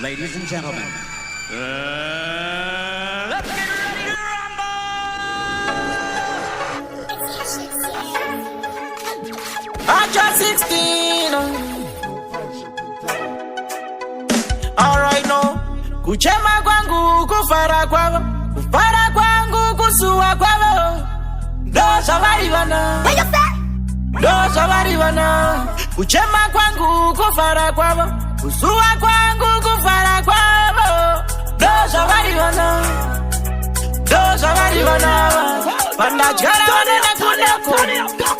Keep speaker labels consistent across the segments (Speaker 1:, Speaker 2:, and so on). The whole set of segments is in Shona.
Speaker 1: Ladies and gentlemen, let's get ready to rumble!
Speaker 2: I just 16. Alright no. Kuchema kwangu kufara kwavo, kufara kwangu kusuwa kwavo. Dosa varivana, dosa varivana. Kuchema kwangu kufara kwavo, kusuwa kwangu kufara kwavo. Dosa varivana, dosa varivana. Panda chara wanena kunako,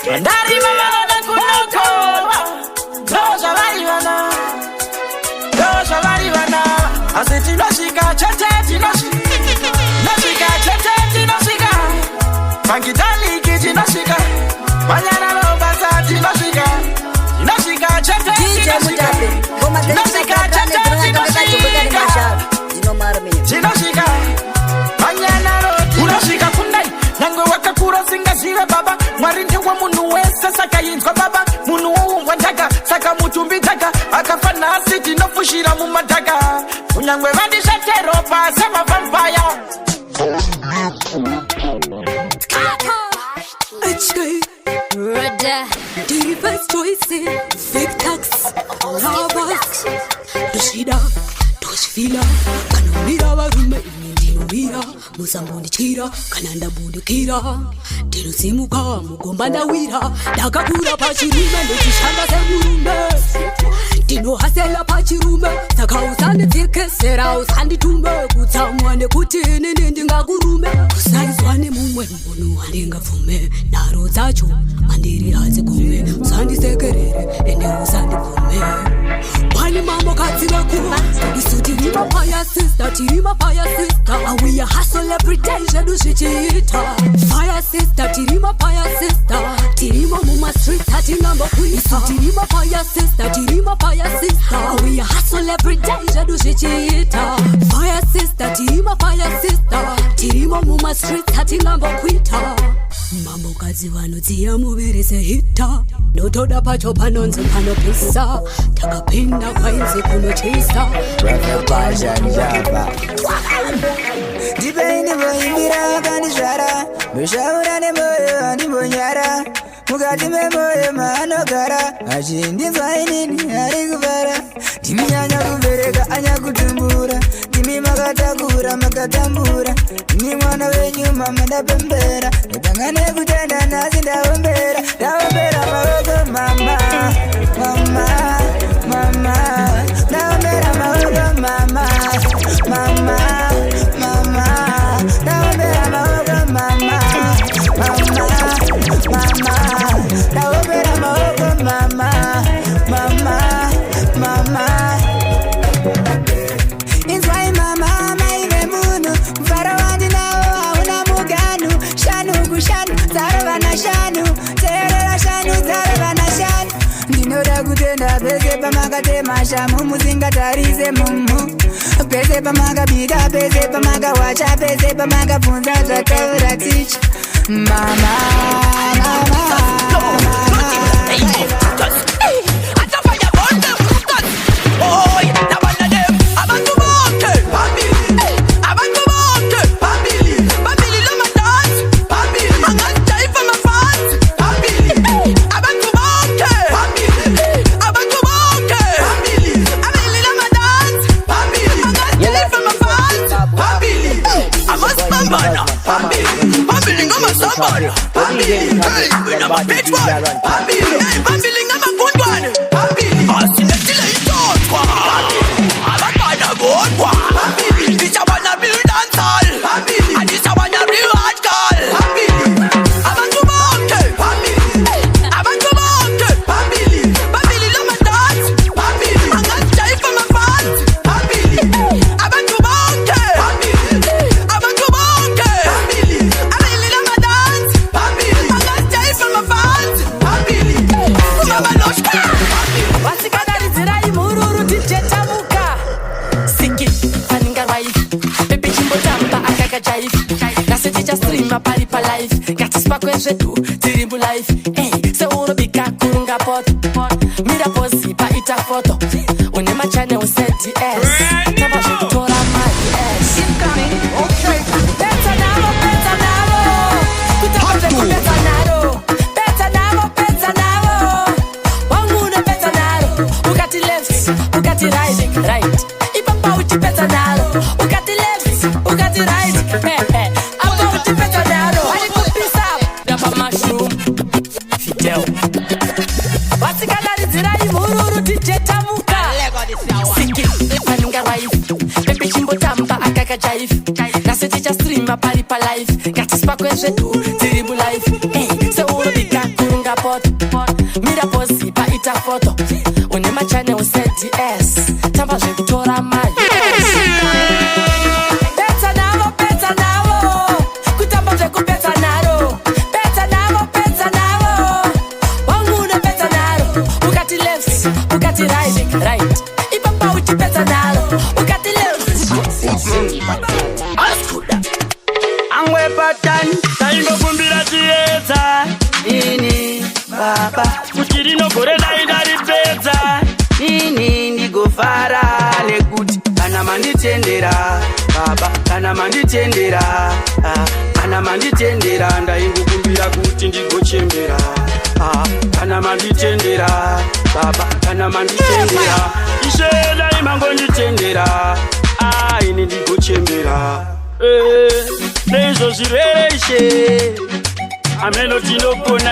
Speaker 2: pandari mama wanena kunako. Dosa varivana, dosa varivana. Ase tinoshika chete tinoshika, noshika chete tinoshika. Fangitali tinoshika, manyana lobasa tinoshika, tinoshika chete tinoshika, tinoshika chete tinoshika, tinoshika, manyana lo tinoshika kundai. Nango wakakura singa zive baba, mwarinde wa munu wesa saka yinzwa baba. Munu uwa ndaka, saka mutumbi taka, akafana asiti nofushira mumataka. Unyangwe vandisha teropa, sema vampire.
Speaker 3: Rada, deepest choices, fake tax, lovers, Tushida, Tushfila, Kanumira, Varume, Indinumira, Musambundikira, Kananda Bundikira, Tinusimuka, Mugombanda Wira, Dakapura Pachirume, Nutishanga Semurume, Tino Hasela Pachirume, Takausandi Tirke, Seraus, Handi Tumbe, Kutsamwane Kutini, Ndingagurume, Kusaizwane Mumwe, Munu, Handinga Fume, Naro Zacho, Mandiri Hazekume, Sandi Sekerere, Ende Usandi Fume. Wani Mambo Katina Kuma, Isutirima Fire Sister, Tirima Fire Sister, and we a hustle every day, Shadu Shichita. Fire Sister, Tirima Fire Sister, Tirima Muma Street, Hati number Queen. Isutirima Fire Sister, Tirima Fire Sister, and we a hustle every day, Shadu Shichita. Fire Sister, Tirima Fire Sister, Tirima Muma Street, Hati number Queen. Mambo kazi wanutia mubiri se hita, notoda pacho panonzo pano pisa, takapinda kwa inzi kuno chisa.
Speaker 4: Rafa Pasha Njava Dipende boimbira kanishara, Beshaura ne moyo ani bonyara, Mugati me moyo manogara, Ashindi zainini arikubara, Timi anya kubereka anya kutumbura, Timi makatakura makatambura, Timi mwana wenyuma menda pembera, Notangane kutenda nasi ndaombera, ndaombera maogo mama, mama, mama, ndaombera maogo mama, mama, mama, ndaombera maogo mama, mama, mama, ndaombera maogo mama, mama, mama. Inzwai mama maive munu, mfara wandi nao hauna muganu, shanu kushanu, zaravana shanu, terera shanu, zaravana shanu. Ndinoda kutenda pese pamakatema shamu, musingatarize mumu. Pese pamakabida, pese pamakawacha, pese pamakafunza zvataura ticha. Mama, mama, mama.
Speaker 5: Zetu, tirimbu life, hey, se uno bika kurunga pot, mira posi pa ita foto, une machane uSDS tamba zvekutora maDS incoming okay peta navo kutamba zvekupeta naro peta navo wangune peta naro ukati left ukati right ipapa uchipeta naro ukati left ukati right apa uchipeta naro alikupisa dapa mushroom Fidel vasikalarizira imhururu tijetamuka siki paninga wife pepe chimbotamba akaka jaife nase tichastreama pari palife ngatisipakwe zvedu tiri mulife seurobika kurunga poto mira posi paita foto une machane uSDS tamba zvekutora maDS peta navo kutamba zvekupeta naro peta navo wangune peta naro ukati left ukati right ipapa uchipeta naro ukati left askuda
Speaker 2: angwe patani taingokumbira chiedza ini baba kuti rinogore dai ndaripedza ini ndigofara nekuti kana manditendera baba kana manditendera ndaingokumbira kuti ndigochembera kana manditendera baba kana manditendera ishela imangonditendera ini ndigochembera neizvo zvirereshe ameno tinopona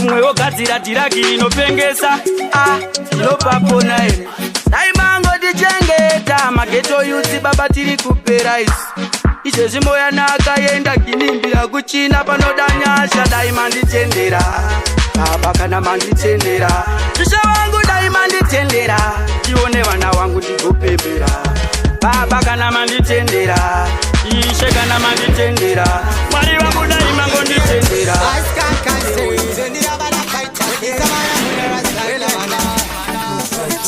Speaker 2: umwe wogadzira tiraki inopengesa inopapona daimangotichengeta mageto yusi baba tiri kupera izvezvi moya naakaenda kinimbira kuchina panoda nyasha dai manditendera baba kana manditendera tisha wangu dai manditendera tione vana wangu ndigopembera baba kana manditendera ishe kana manditendera mwari wangu dai mangonditendera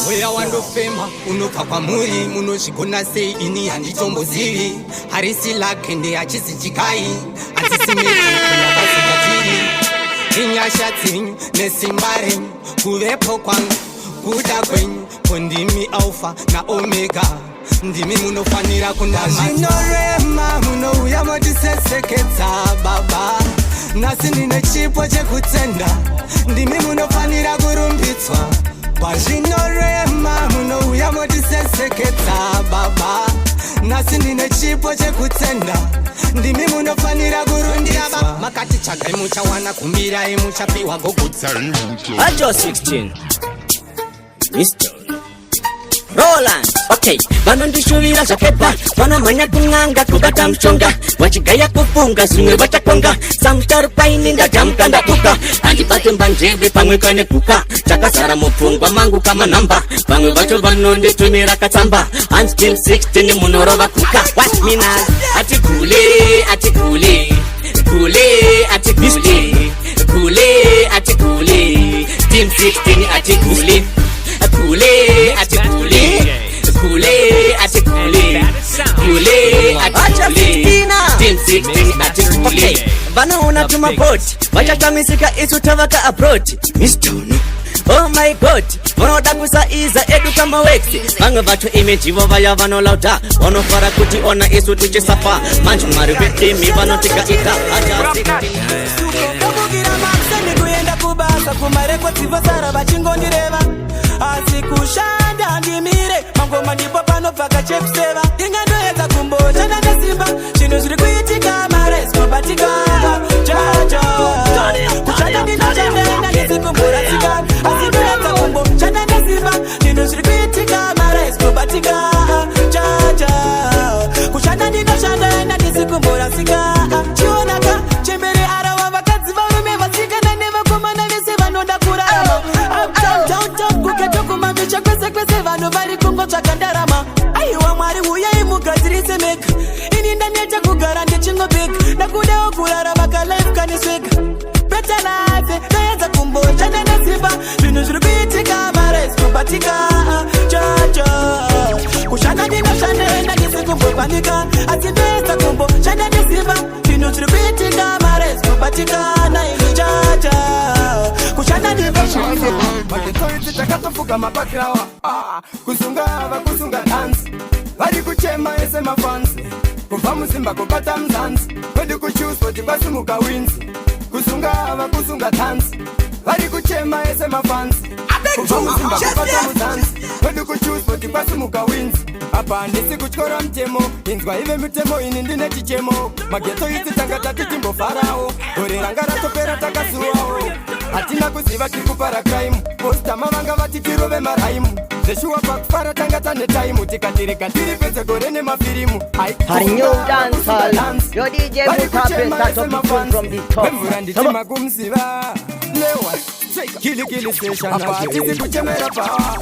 Speaker 6: Weya wandofema unobva kwamuri munozvigona sei ini handitombozivi harisi lake ndeachisichikai hatisimeakasigatiri inyasha dzenyu nesimba renyu kuvepo kwangu kuda kwenyu kondimi alfa naomega ndimi munofanira kunamazvinorema munouya motisesekedza baba nasi ndine chipo chekutenda ndimi munofanira kurumbidzwa pazvinorema munouya motisesekedza baba nasi ndine chipo chekutenda ndimi munofanira kurumbidzwa makati chagai muchawana kumbirai muchapiwa gogudza
Speaker 7: Ajo 16 Mr. Roland, okay, vanondishuvira zvakepa vanomhanya kun'anga kubata mushonga vachigaya kufunga zvimwe vachakonga samutaru paini ndadhamuka ndabuka handibate mbanjeve pamwe kane kuka takazara mupfungwa mangu kamanhamba vamwe vacho vanonditumira katsamba hands team 16 munorova kuka what minas atigule team 16 atigule vanaona tumaboti vachatamisika isu tavaka abroti mistono oh my god vanoda kusaiza edu kama weksi vamwe vacho imejivo vaya vanolauta vanofara kuti ona isu tichisafa manje mwari vetimi vanotigaita
Speaker 2: kuenda kubasa kumarekotivosara vachingondireva asi kushanda ndimire mangoma ndipo panobvaka chekuseva ingandoedza kumboshanda nesimba zvinhu zviri kuitika maresikobatika jaja kushanda ndinoshanda ndisikumboratsika asi ndoedza kumboshanda nesimba zvinhu zviri kuitika maresikobatika jaja kushanda ndinoshanda ndisikumboratsika chionaka chembere arava vakadzi varume vasikana nevakomana vese vanoda kurarama kuketokumamisha kwese kwese vanhu vari kungotsvaga ndarama aiwa mwari uyai mugadzirise mega ini ndaneta kugara ndichingobeka nakudawo kurarama kalife kaniswega beta life ndaedza kumboshanda nesimba zvinhu zviri kuitika maresikubatika chacha kushanda ndinoshanda ndandisikumbopanika asi ndaedza kumboshanda nesimba zvinhu zviri kuitika maresikubatika naini chacha kushanda Magetoiti takatofuka mapakrawa kusunga ava kusunga dance vari kuchema ese mafansi kubva muzimba kubata mzanzi kwedi kuchuswoti kwasimuka winzi kusunga ava kusunga dance vari kuchema ese mafansi kubva muzimba kubata mzanzi kwedi kuchuswoti kwasimuka winzi apa handisi kutyora mutemo inzwa ive mitemo ini ndine chichemo magetoiti tanga tati timbofarawo gore ranga ratopera takasuwawo hatina kuziva tiri kupara crime postama vanga vati tirove maraimu zveshuwa pakufara tanga tane taimu tikatirega tiri pedze gore nemafirimu vemvura nditima kumziva newa kilikili seshana hatisi kuchemera pawa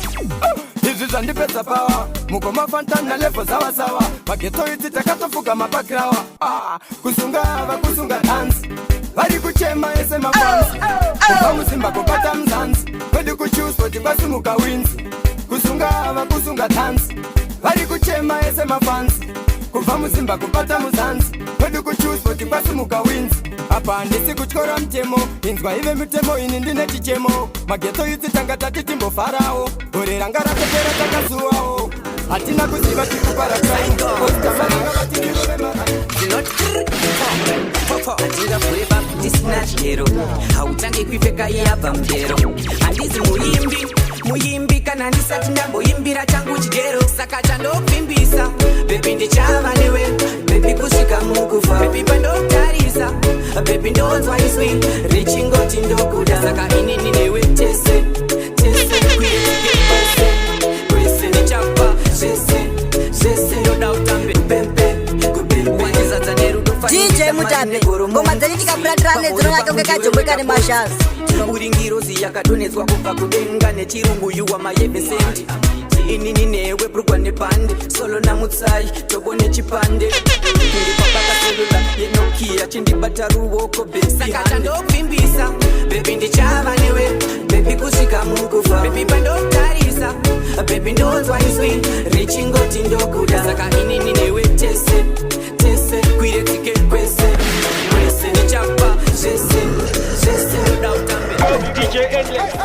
Speaker 2: izvi zvandipedza pawa mugoma fantan nalevo zavasawa magetoiti takatofuka mapakrawa kusunga ava kusunga dansi vari kuchema ese mafansi kubva muzimba kubata mzanzi kwedi kuchuswoti kwasimuka winzi kusunga ava kusunga dansi vari kuchema ese mafansi kubva muzimba kubata muzanzi kwedi kuchuswoti kwasimuka winzi apa handisi kutyora mutemo inzwa ive mitemo ini ndine chichemo magetoiti tanga tati timbofarawo gore ranga ratopera takasuwawo hatina kuziva tikupara crime
Speaker 8: handinga kureba ndisina chidero hautange kuipfeka iyabva mudero handizi muimbi kana ndisati ndamboimbira changu chidero saka chandopfimbisa bebi ndichava newe bebi kusvika mukufa bebi pandotarisa bebi ndonzwa iswi richingoti ndokuda saka inini newe tese kwese ndichapa zvese ndoda utambe pempe kubirwanizadza nerudo
Speaker 9: DJ Mutape ngoma dzenyu tikapuratirane dzinonaka kunge kajomboika nemashazi
Speaker 8: uringirozi yakadonhedzwa kubva kudenga nechirungu yuwa mayevesendi inini newe brugwa nepande solo namutsai tobo nechipande ndipabata selula yenokia chindibata ruoko besaka chandopfimbisa bebi ndichava newe bebi kusvika mukufa bebi pandotarisa bebi ndonzwa iswi richingoti ndokuda saka inini newe tese kwiretsike kwese ndichapa zvese ndoda utambe DJ Endless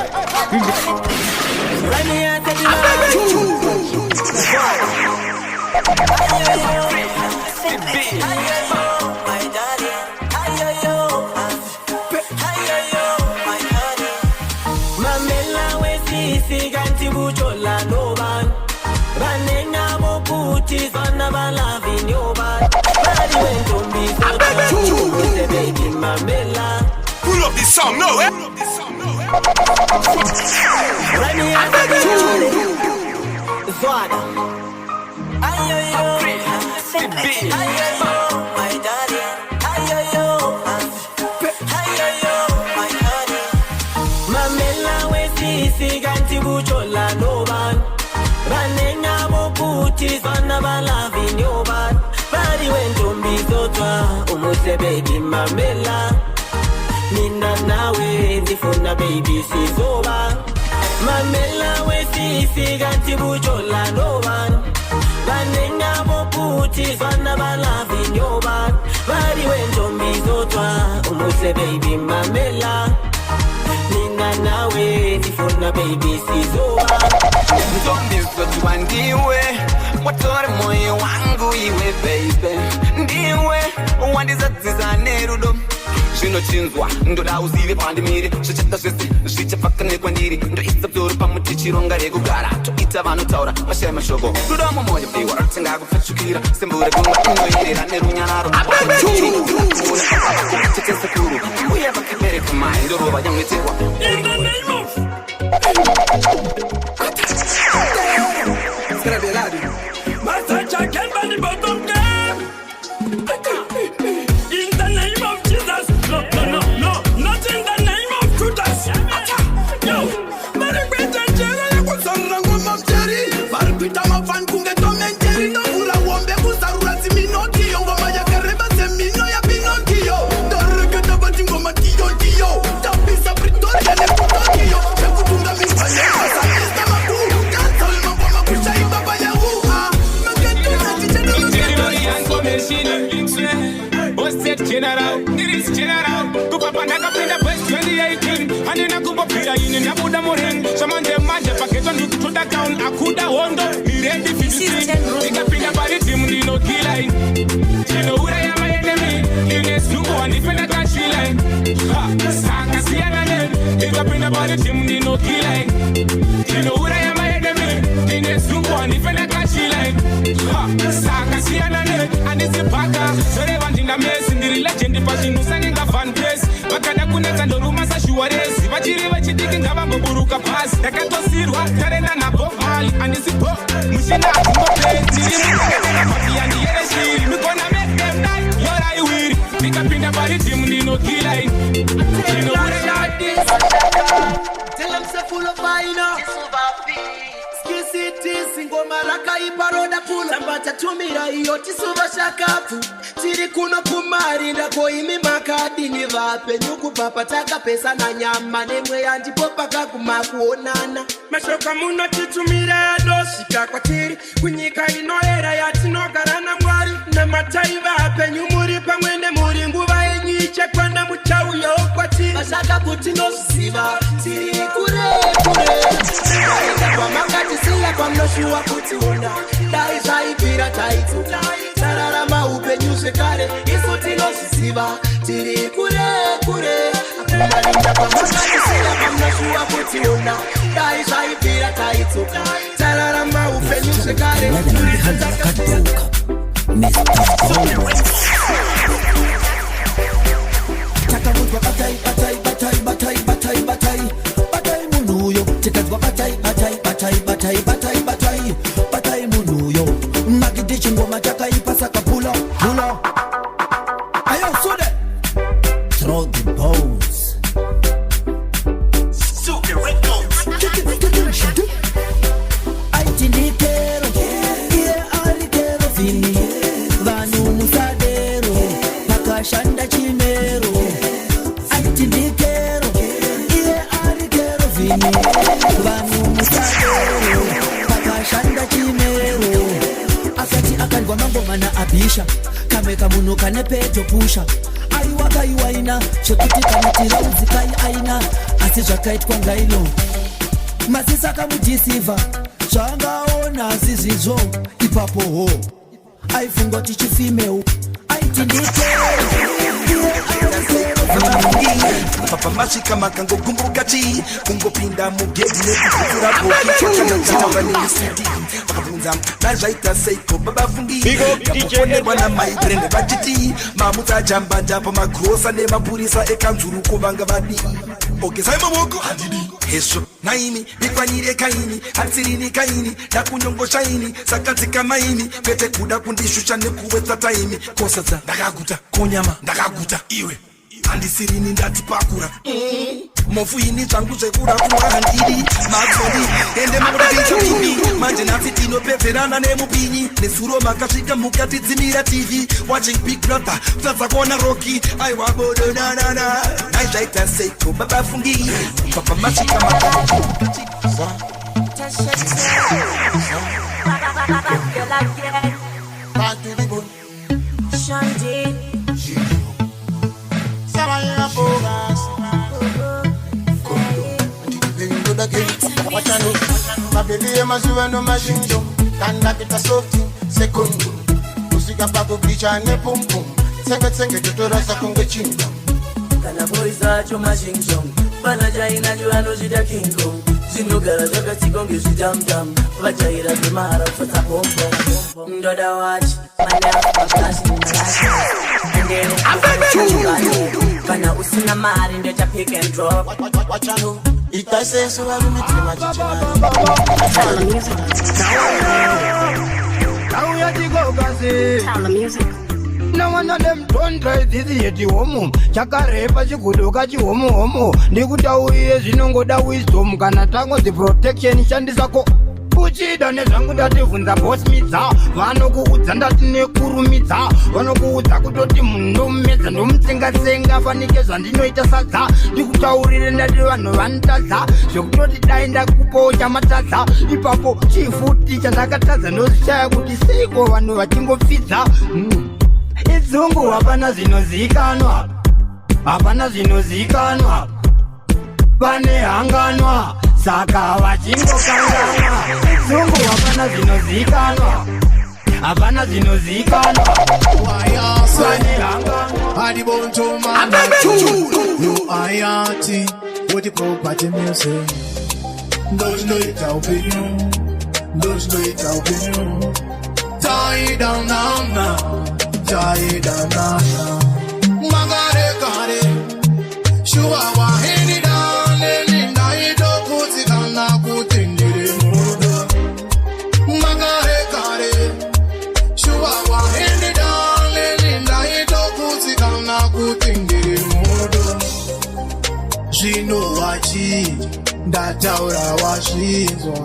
Speaker 1: Pull up this song, no, eh?
Speaker 8: Baby mamela mina nawe ndifuna baby sizoba mamela we sifika ntibujola no one banenga bokuthi zana balavi nyoba bari wentombi zotwa umuhle baby mamela mina nawe ndifuna baby sizoba
Speaker 2: ntombi zotwa ndiwe watore moyo wangu iwe baby ndiwe wandizadziza nerudo zvinochinzwa ndoda uzive pandimire zvichata zvese zvichapfaka nekwandiri ndoisa bzoro pamuti chironga rekugara toita vanotaura mashaya mashoko rudo mumwoyo iwa ratenga kupfachukira sembure gungwa inoyerera nerunyararo tetesekuru uya vakabereka mai ndorova yamweterwa
Speaker 10: ndabuda murengi chamanje manje paketwa ndikutoda town akuda hondo mirendi fitisi nikapinda pari timu ndinokila ndinouraya maenemy inesungu wandifenda kachila saka siyana ne nikapinda pari timu ndinokila ndinouraya maenemy inesungu wandifenda kachila saka siyana ne andizipaka zoreva ndinga mesi ndiri legend pachinhu sanenga fan base vakada kunetsa ndoruma sashuwarezi vachiri vechidiki ngavamboburuka pasi ndakatosirwa tarenda nabob mali andisibo mushina atingopezi ndirimuaaia ndiyereshiri mikona make them die yoraiwiri ndikapinda pari timu ndinokila
Speaker 11: Tell them say full of fire. Skisiti singoma raka iparoda pula Tambata tumira iyo tisuva shakafu Tiri kuno kumari ndako imi makadi ni vape Nyuku papa taka pesa na nyama Nemwe yanti popa kakuma kuonana Mashoka muno titumira ya doshika kwa tiri Kunyika inoera ya tinogarana mwari Na matai vape nyumuri pamwene muri nguva enyiche Kwanda mutawu yo kwa tiri Mashaka putino siva Tiri kure Kwa makati sila kwa mnoshuwa kutiona Dai zaipira taitu Sarara maupe nyuse kare Isutino sisiva Tiri kure Akumalinda kwa makati sila kwa mnoshuwa kutiona Dai zaipira taitu Sarara maupe nyuse kare
Speaker 12: Takamutwa batai munuyo Tikazwa batai munuyo Magidishi ngoma chaka ipasa kapula Ayo sude Throw the bones
Speaker 1: Super Records.
Speaker 12: Aitindikero Iye alikero vini Vanu musadero Pakashanda chimero Aitindikero Iye alikero vini Vanu musadero Pakashanda chimero Akati akandwa mangoma na abisha Kameka muno kanepejo pusha Aiwaka iwaina Shekuti kanatira uzikai aina Asi zvakaitwa ngailo Masisaka mujisiva Zvangaona zizizvo Ipapo ho Aifungwa tichifimeu Aitindikero
Speaker 13: Papa mashika makango kumbukati Kungopinda mugedi nekukura poki Chakana ni CD Wakabunza najaita seiko baba fungi Kapoponerwa na maibrende bajiti Mamuta jamba japa makrosa ne mapurisa ekanzuru kubanga badi Oke saima woko handidi Hesho naimi bikwanyire kaini Hatsirini kaini Nakunyongo shaini Sakatika maini Pete kuda kundishusha nekuweta taimi Kosa za ndakaguta Konyama ndakaguta Iwe Andisirini ndatipakura Mofu ini changu chekura kuwa handidi Maksodi Ende murabita TV Manje nafitino peperana ne mupini Nesuro makashika mukati zimira TV Watching Big Brother Plaza kona Rocky I wabodo na Najaita seiko baba fungi Papa mashika makango
Speaker 11: Shandy
Speaker 14: Mabeli mazuwa no majinjo Kanda kita softi Sekundu Usika pako blicha ne pum pum Senge tutora sa konge chinga
Speaker 15: Kana boiza cho majinjo Bana jaina juano jida kingo Zinugara jaga tigonge jidam dam Vajaira bimara fata pompo Ndoda watch Manda fakashi Ndero kufa Kana usina mari ndeja pick and drop
Speaker 14: Wachano Itase so walumitri machichina
Speaker 11: Now ya digo gazi Sound the music Now one of them don't try this yet homo Chakarepa chikudoka chihomo homo Ndikutauye zvinongoda wisdom Kana tango the protection shandisako Uchida nezvangu ndativunza boss midza Vanokuudza ndati nekurumidza Vanokuudza kutoti munhu mumedza ndomutsenga-tsenga Fanike zvandinoita sadza Ndikutaurire ndati vanhu vanotadza Zvekutoti dai ndakupawo chamatadza Ipapo chifuti chandakatadza ndozvishaya kuti seiko vanhu vachingofidza Idzungu hapana zvinozikanwa Hapana zvinozikanwa
Speaker 6: pane hanganwa saka vachingokangana zungu hapana zvinozikanwa hapana zvinozikanwa pane hanganwa
Speaker 16: no ayati with the property music those know it opinion those know it opinion tie down now tie down now magare kare shuwa wa hini down linda ido kuti kana kutindire mudo magare kare shuwa wa hini down linda ido kuti kana kutindire mudo zvino wachi ndataura wasvizwa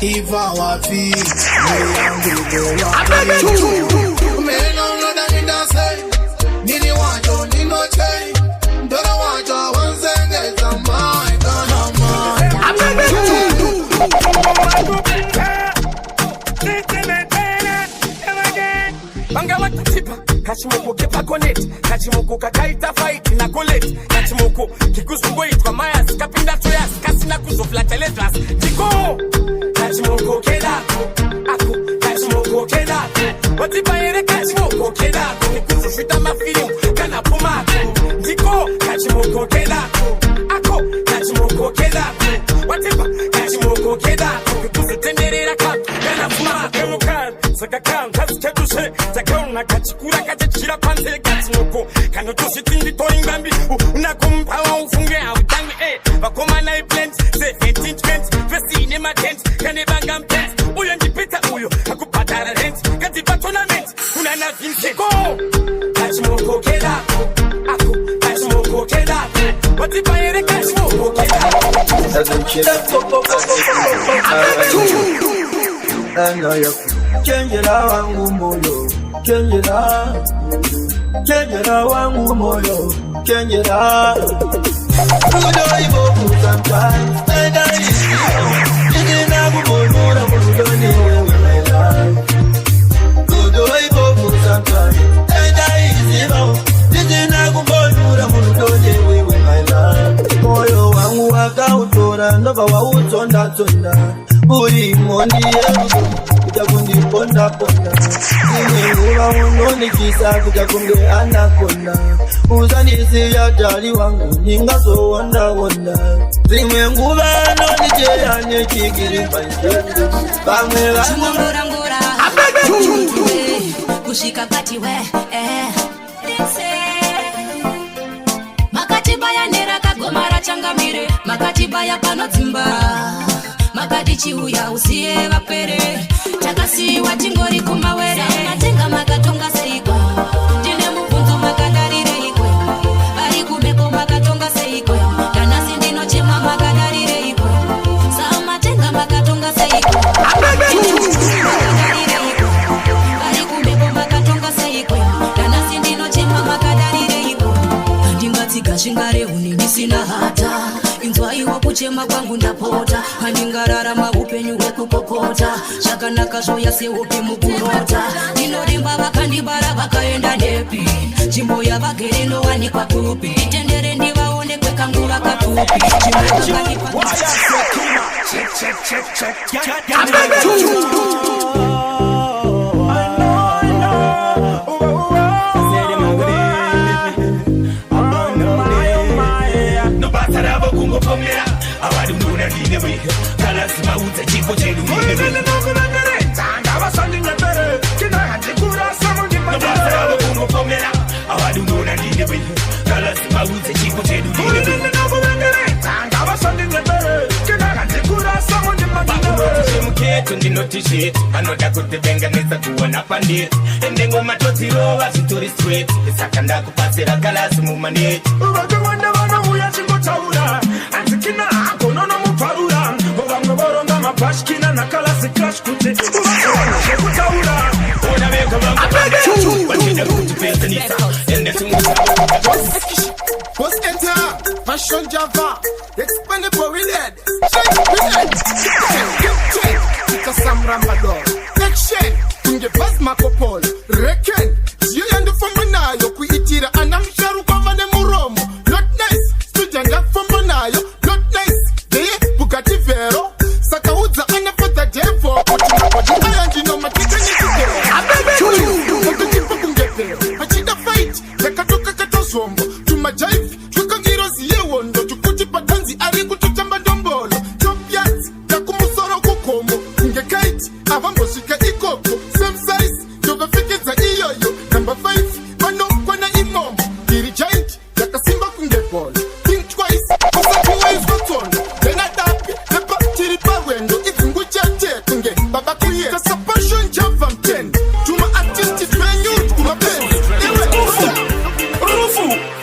Speaker 16: iva wafi meno unoda nindase nini wacho ninochei ndora wacho wanzengeza
Speaker 10: Kachimoko kepa connect, kachimoko kakaita fight na collect, kachimoko kikuzungo itwa mayas, kapinda toyas, kasina kuzofla teletras, tiko, kachimoko kedako, ako, kachimoko kedako, watipa ere kachimoko kedako, nikuzofita mafilimu, kana pumako, tiko, kachimoko kedako, ako, kachimoko kedako, watipa, kachimoko kedako, nikuzitenderera kapu, kana pumako, emukan, sakakan, kazikedushe, zakona kachikura kachira panze kachinoko kanotositindi toringambi unakumpawa ufunge autangi vakoma na blend 17 20 vesti ne matent kanebanga mpent uyo ndipita uyo akupatara rent katipa tournament unana Vincent go kachimoko kedako ako kachimoko kedako watipa ere kachimoko kedako
Speaker 12: Chenjera wangu moyo, chenjera wangu moyo, chenjera. Udoibo sometimes, and I didn't have more mudoni my life. Udoibo sometimes, and I didn't have more mudoni my life. Moyo wangu wakautora, nova wautonda tonda, uri mondi yeru. Ponda ponda Nimewa unoni kisa kujakunge anakonda Uzanisi ya jali wangu Ningazo wanda wanda Zimenguwa noni jaya Nyekigiri manjendo Bamela
Speaker 3: Chumongura ngura Kushika kati we Makatiba ya nera kagomara changamire Makatiba ya panotimba Makati chiuya usiye vapere Chakasi watingori kumawere Matenga makatonga seiko Tine mubunzo makadarire ikwe Bari kumeko makatonga seiko Kanasi ndino chema makadarire ikwe Saa matenga makatonga seiko Tine mubunzo makadarire ikwe Bari kumeko makatonga seiko Kanasi ndino chema makadarire ikwe Andingati kashingare uningisina hata Inzwaiwa kuchema kwangu ndapota Handingararama upenyu wekukokota Shakanaka shoya seupe mukurota Ninorimba vakandibara vakaenda nepi Chimbo ya vagereno wanikwa kupi Tendere ndivaone kwekangu vakatupi Chimbo ya vakanipa
Speaker 10: Abari nduna ndine we Kalasima uza chipo chedu Mwene nokulangere Tanga basandi nyepere Kina hati kura samu jipatere Nobasara wakungo pomera Abari nduna ndine we Kalasima uza chipo chedu Mwene nokulangere Tanga basandi nyepere Kina hati kura samu jipatere Bakunotishe mketu ndinotishe Anoda kutebenga neza kuwana pandit Endengo matotiro wa sitori straight Isakanda kupasira kalasi mumane Uwatu wanda wana uya chingo taura Antikina ako nono muparura Bovamwe boronga mapashkina na kalasi crash kuti Uwatu wana sheku taura Ona meka vama Wachida kuti pesa nisa Ende tungu
Speaker 16: Boss enter, fashion Java, expandable with head, shake with head, check, it's a Sam Rambador, section, tunge buzz Marco Polo, reckon, you end from Manayo, kuitira, and I'm sure Governor Muromo, not nice, student up from Manayo, not right avambosvika ikoko same size tovafikidza iyoyo number 5 vanokwana imomo iri giant yakasimba kunge ball think twice usapiwaizvotsona denadapi nepa tiri parwendo idzingu chete kunge baba kuye kasapashon java 10 tuma artisti venyu kumapeni iwe rufu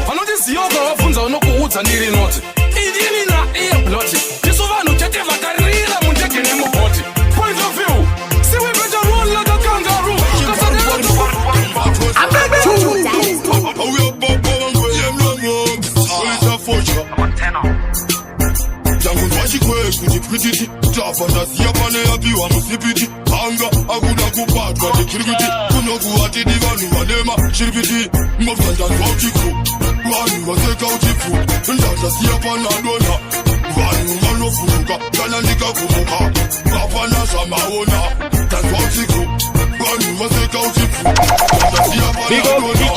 Speaker 10: vanotisiyoga vabvunza unokuudza ndiri noti idini naiyebloti tisu vanhu chete vakarira mundege nemubhoti point of view siwe better run like a kangaroo
Speaker 17: kuti tafantasiya pane yapiwa musipiti anga akuda kubatwa tikirikiti kunokuwatidi vanhu vanema shiripiti mofyandanzwa utiku vanhu vaseka utiku ndandasiya panadona vanhu vanofuruka kana ndikagumuka hapana zvamaona ndanzwa utiku vanhu vaseka utiku ndandasiya panadona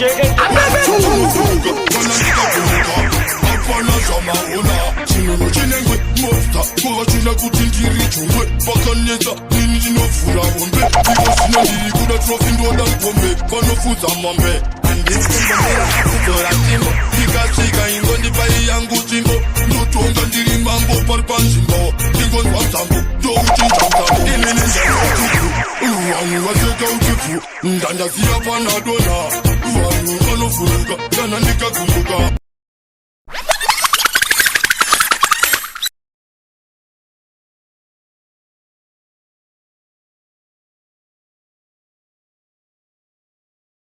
Speaker 17: vanofuruka kana ndikagumuka hapana zvamaona chinhu chinengwe mofta kuva china kuti ndiri chungwe vakanetsa ini ndinovhura hombe ivo zvino ndiri kuda trofi ndoda mupombe vanofudza mambe andisikumbomera kudzora timbo ndikasvika ingondipai yangu timbo ndotonga ndiri mambo pari panzvimbo ndingonzwa nzambo ndouchinja mzambo ini nendaatiku vanhu vaseka utiku ndandasiya panadona vanhu vanovhuruka kana ndikagumbuka